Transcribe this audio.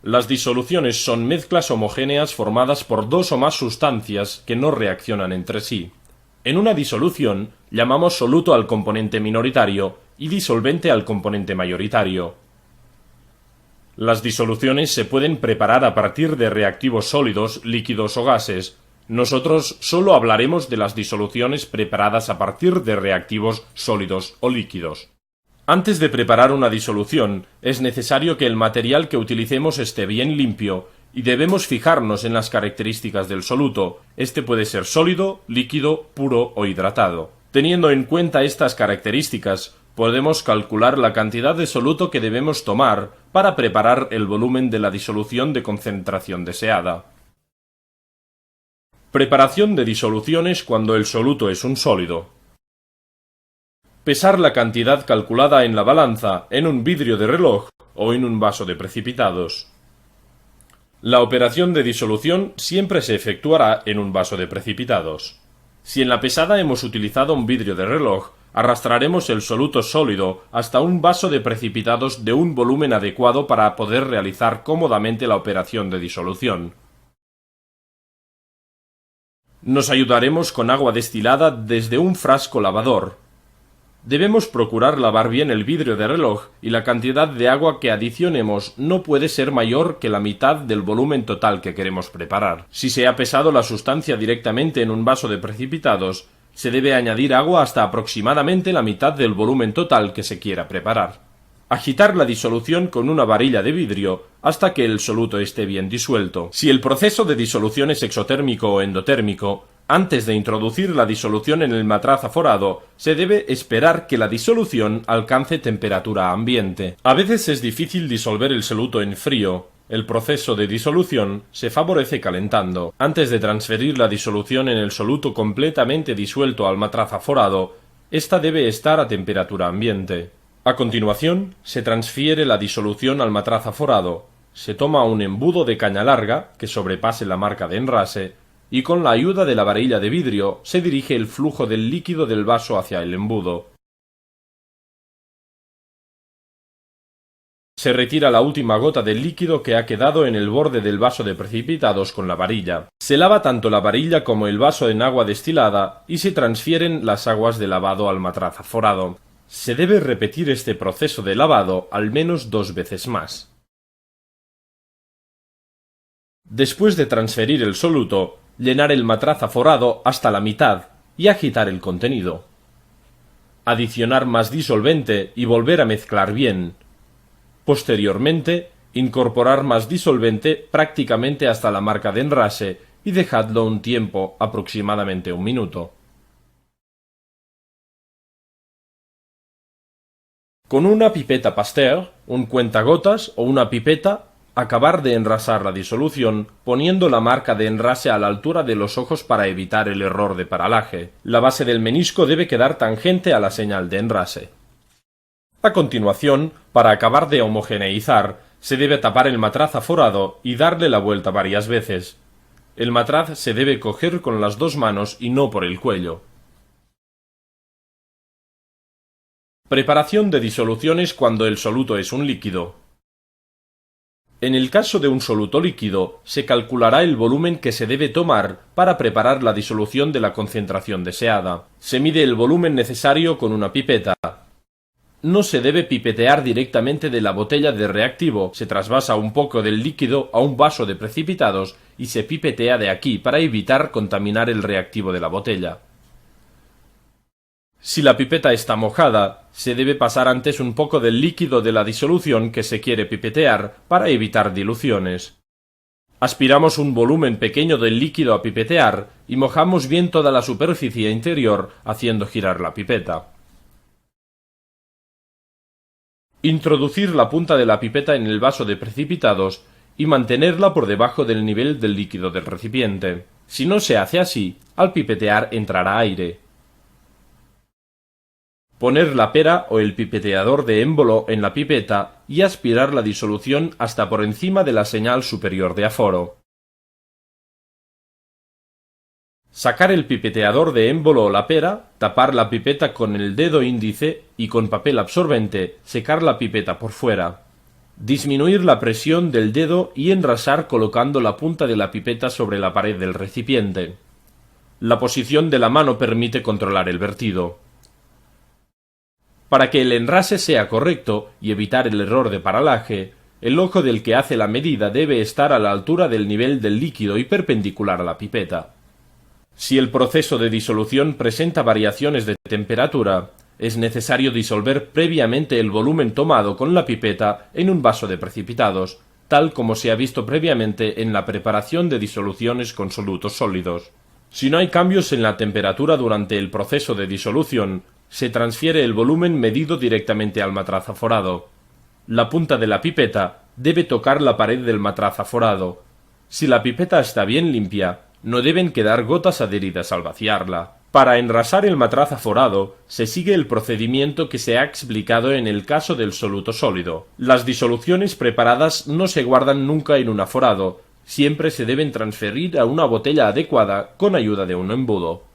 Las disoluciones son mezclas homogéneas formadas por dos o más sustancias que no reaccionan entre sí. En una disolución llamamos soluto al componente minoritario y disolvente al componente mayoritario. Las disoluciones se pueden preparar a partir de reactivos sólidos, líquidos o gases. Nosotros solo hablaremos de las disoluciones preparadas a partir de reactivos sólidos o líquidos. Antes de preparar una disolución, es necesario que el material que utilicemos esté bien limpio y debemos fijarnos en las características del soluto. Este puede ser sólido, líquido, puro o hidratado. Teniendo en cuenta estas características, podemos calcular la cantidad de soluto que debemos tomar para preparar el volumen de la disolución de concentración deseada. Preparación de disoluciones cuando el soluto es un sólido. Pesar la cantidad calculada en la balanza, en un vidrio de reloj o en un vaso de precipitados. La operación de disolución siempre se efectuará en un vaso de precipitados. Si en la pesada hemos utilizado un vidrio de reloj, arrastraremos el soluto sólido hasta un vaso de precipitados de un volumen adecuado para poder realizar cómodamente la operación de disolución. Nos ayudaremos con agua destilada desde un frasco lavador. Debemos procurar lavar bien el vidrio de reloj y la cantidad de agua que adicionemos no puede ser mayor que la mitad del volumen total que queremos preparar. Si se ha pesado la sustancia directamente en un vaso de precipitados, se debe añadir agua hasta aproximadamente la mitad del volumen total que se quiera preparar. Agitar la disolución con una varilla de vidrio hasta que el soluto esté bien disuelto. Si el proceso de disolución es exotérmico o endotérmico, antes de introducir la disolución en el matraz aforado, se debe esperar que la disolución alcance temperatura ambiente. A veces es difícil disolver el soluto en frío. El proceso de disolución se favorece calentando. Antes de transferir la disolución en el soluto completamente disuelto al matraz aforado, esta debe estar a temperatura ambiente. A continuación, se transfiere la disolución al matraz aforado. Se toma un embudo de caña larga, que sobrepase la marca de enrase, y con la ayuda de la varilla de vidrio se dirige el flujo del líquido del vaso hacia el embudo. Se retira la última gota del líquido que ha quedado en el borde del vaso de precipitados con la varilla. Se lava tanto la varilla como el vaso en agua destilada y se transfieren las aguas de lavado al matraz aforado. Se debe repetir este proceso de lavado al menos 2 veces más. Después de transferir el soluto, llenar el matraz aforado hasta la mitad y agitar el contenido. Adicionar más disolvente y volver a mezclar bien. Posteriormente, incorporar más disolvente prácticamente hasta la marca de enrase y dejadlo un tiempo, aproximadamente 1 minuto. Con una pipeta Pasteur, un cuentagotas o una pipeta, acabar de enrasar la disolución poniendo la marca de enrase a la altura de los ojos para evitar el error de paralaje. La base del menisco debe quedar tangente a la señal de enrase. A continuación, para acabar de homogeneizar, se debe tapar el matraz aforado y darle la vuelta varias veces. El matraz se debe coger con las 2 manos y no por el cuello. Preparación de disoluciones cuando el soluto es un líquido. En el caso de un soluto líquido, se calculará el volumen que se debe tomar para preparar la disolución de la concentración deseada. Se mide el volumen necesario con una pipeta. No se debe pipetear directamente de la botella de reactivo, se trasvasa un poco del líquido a un vaso de precipitados y se pipetea de aquí para evitar contaminar el reactivo de la botella. Si la pipeta está mojada, se debe pasar antes un poco del líquido de la disolución que se quiere pipetear para evitar diluciones. Aspiramos un volumen pequeño del líquido a pipetear y mojamos bien toda la superficie interior haciendo girar la pipeta. Introducir la punta de la pipeta en el vaso de precipitados y mantenerla por debajo del nivel del líquido del recipiente. Si no se hace así, al pipetear entrará aire. Poner la pera o el pipeteador de émbolo en la pipeta y aspirar la disolución hasta por encima de la señal superior de aforo. Sacar el pipeteador de émbolo o la pera, tapar la pipeta con el dedo índice y con papel absorbente secar la pipeta por fuera. Disminuir la presión del dedo y enrasar colocando la punta de la pipeta sobre la pared del recipiente. La posición de la mano permite controlar el vertido. Para que el enrase sea correcto y evitar el error de paralaje, el ojo del que hace la medida debe estar a la altura del nivel del líquido y perpendicular a la pipeta. Si el proceso de disolución presenta variaciones de temperatura, es necesario disolver previamente el volumen tomado con la pipeta en un vaso de precipitados, tal como se ha visto previamente en la preparación de disoluciones con solutos sólidos. Si no hay cambios en la temperatura durante el proceso de disolución, se transfiere el volumen medido directamente al matraz aforado. La punta de la pipeta debe tocar la pared del matraz aforado. Si la pipeta está bien limpia, no deben quedar gotas adheridas al vaciarla. Para enrasar el matraz aforado, se sigue el procedimiento que se ha explicado en el caso del soluto sólido. Las disoluciones preparadas no se guardan nunca en un aforado, siempre se deben transferir a una botella adecuada con ayuda de un embudo.